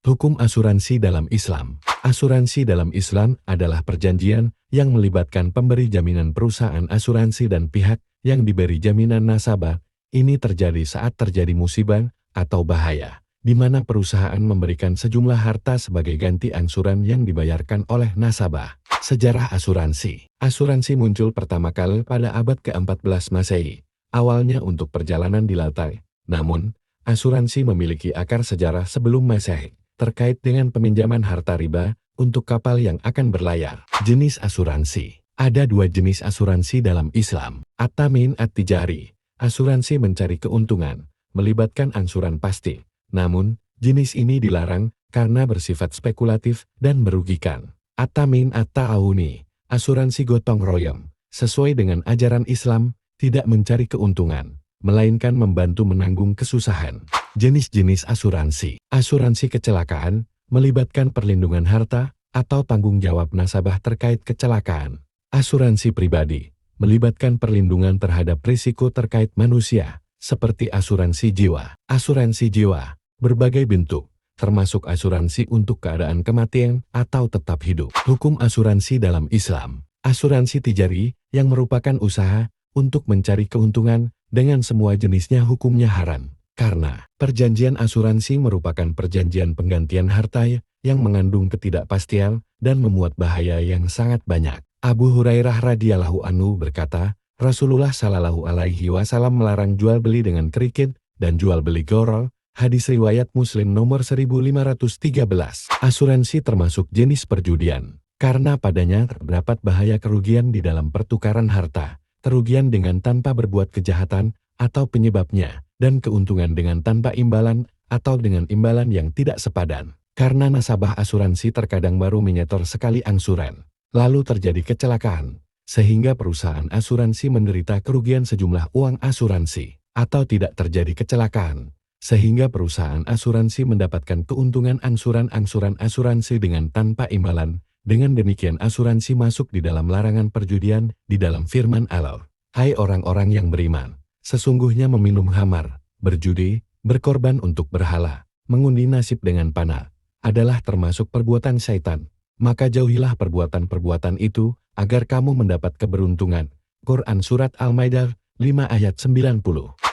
Hukum asuransi dalam Islam. Asuransi dalam Islam adalah perjanjian yang melibatkan pemberi jaminan perusahaan asuransi dan pihak yang diberi jaminan nasabah. Ini terjadi saat terjadi musibah atau bahaya, di mana perusahaan memberikan sejumlah harta sebagai ganti angsuran yang dibayarkan oleh nasabah. Sejarah asuransi. Asuransi muncul pertama kali pada abad ke-14 Masehi, awalnya untuk perjalanan di lautan. Namun, asuransi memiliki akar sejarah sebelum Masehi, terkait dengan peminjaman harta riba untuk kapal yang akan berlayar. Jenis asuransi. Ada dua jenis asuransi dalam Islam. At-Tamin At-Tijari. Asuransi mencari keuntungan, melibatkan angsuran pasti. Namun, jenis ini dilarang karena bersifat spekulatif dan merugikan. At-Tamin At-Ta'awuni. Asuransi gotong royong. Sesuai dengan ajaran Islam, tidak mencari keuntungan, melainkan membantu menanggung kesusahan. Jenis-jenis asuransi. Asuransi kecelakaan, melibatkan perlindungan harta atau tanggung jawab nasabah terkait kecelakaan. Asuransi pribadi, melibatkan perlindungan terhadap risiko terkait manusia, seperti asuransi jiwa. Asuransi jiwa, berbagai bentuk, termasuk asuransi untuk keadaan kematian atau tetap hidup. Hukum asuransi dalam Islam. Asuransi tijari, yang merupakan usaha untuk mencari keuntungan, dengan semua jenisnya hukumnya haram. Karena perjanjian asuransi merupakan perjanjian penggantian harta yang mengandung ketidakpastian dan memuat bahaya yang sangat banyak. Abu Hurairah radhiyallahu anhu berkata, Rasulullah shallallahu alaihi wasallam melarang jual beli dengan kerikil dan jual beli gorol. Hadis riwayat Muslim nomor 1513. Asuransi termasuk jenis perjudian, karena padanya terdapat bahaya kerugian di dalam pertukaran harta, kerugian dengan tanpa berbuat kejahatan atau penyebabnya, dan keuntungan dengan tanpa imbalan atau dengan imbalan yang tidak sepadan. Karena nasabah asuransi terkadang baru menyetor sekali angsuran, lalu terjadi kecelakaan, sehingga perusahaan asuransi menderita kerugian sejumlah uang asuransi, atau tidak terjadi kecelakaan, sehingga perusahaan asuransi mendapatkan keuntungan angsuran-angsuran asuransi dengan tanpa imbalan. Dengan demikian asuransi masuk di dalam larangan perjudian di dalam firman Allah. Hai orang-orang yang beriman, sesungguhnya meminum khamar, berjudi, berkorban untuk berhala, mengundi nasib dengan panah, adalah termasuk perbuatan syaitan. Maka jauhilah perbuatan-perbuatan itu, agar kamu mendapat keberuntungan. Quran Surat Al-Maidah 5 ayat 90.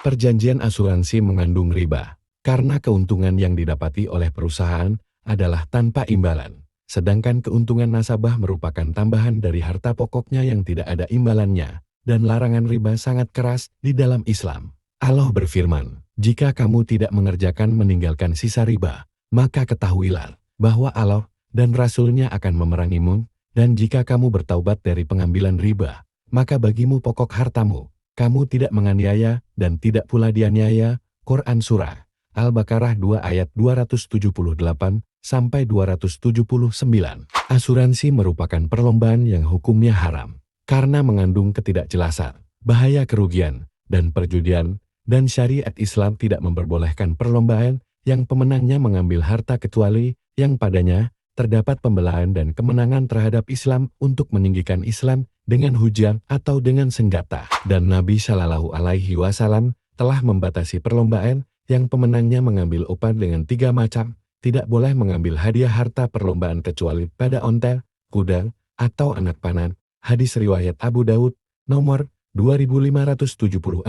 Perjanjian asuransi mengandung riba, karena keuntungan yang didapati oleh perusahaan adalah tanpa imbalan. Sedangkan keuntungan nasabah merupakan tambahan dari harta pokoknya yang tidak ada imbalannya. Dan larangan riba sangat keras di dalam Islam. Allah berfirman, jika kamu tidak mengerjakan meninggalkan sisa riba, maka ketahuilah bahwa Allah dan Rasul-Nya akan memerangimu, dan jika kamu bertaubat dari pengambilan riba, maka bagimu pokok hartamu, kamu tidak menganiaya dan tidak pula dianiaya. Quran Surah Al-Baqarah 2 ayat 278 sampai 279. Asuransi merupakan perlombaan yang hukumnya haram, karena mengandung ketidakjelasan, bahaya kerugian, dan perjudian, dan syariat Islam tidak memperbolehkan perlombaan yang pemenangnya mengambil harta kecuali yang padanya terdapat pembelaan dan kemenangan terhadap Islam untuk meninggikan Islam dengan hujah atau dengan senjata. Dan Nabi Shallallahu Alaihi Wasallam telah membatasi perlombaan yang pemenangnya mengambil upah dengan 3 macam. Tidak boleh mengambil hadiah harta perlombaan kecuali pada onta, kuda, atau anak panah. Hadis riwayat Abu Daud, nomor 2574,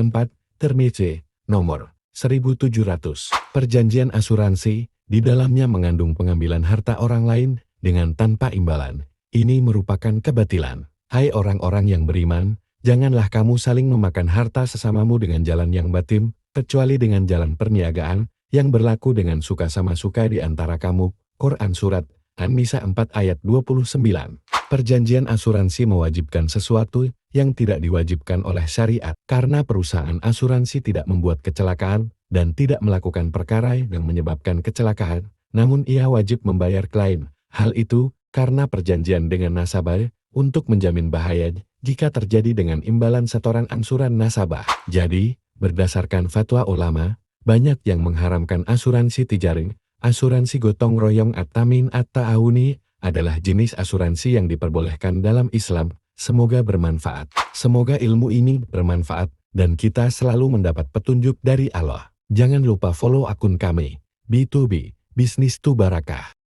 Tirmidzi, nomor 1700. Perjanjian asuransi, di dalamnya mengandung pengambilan harta orang lain dengan tanpa imbalan. Ini merupakan kebatilan. Hai orang-orang yang beriman, janganlah kamu saling memakan harta sesamamu dengan jalan yang batil, kecuali dengan jalan perniagaan, yang berlaku dengan suka sama suka di antara kamu. Quran Surat An-Nisa 4 ayat 29. Perjanjian asuransi mewajibkan sesuatu yang tidak diwajibkan oleh syariat, karena perusahaan asuransi tidak membuat kecelakaan dan tidak melakukan perkara yang menyebabkan kecelakaan, namun ia wajib membayar klaim. Hal itu karena perjanjian dengan nasabah untuk menjamin bahaya jika terjadi dengan imbalan setoran angsuran nasabah. Jadi, berdasarkan fatwa ulama, banyak yang mengharamkan asuransi tijari. Asuransi gotong royong At-Tamin At-Ta'awuni adalah jenis asuransi yang diperbolehkan dalam Islam. Semoga bermanfaat. Semoga ilmu ini bermanfaat dan kita selalu mendapat petunjuk dari Allah. Jangan lupa follow akun kami, B2B, Bisnis Tu Barakah.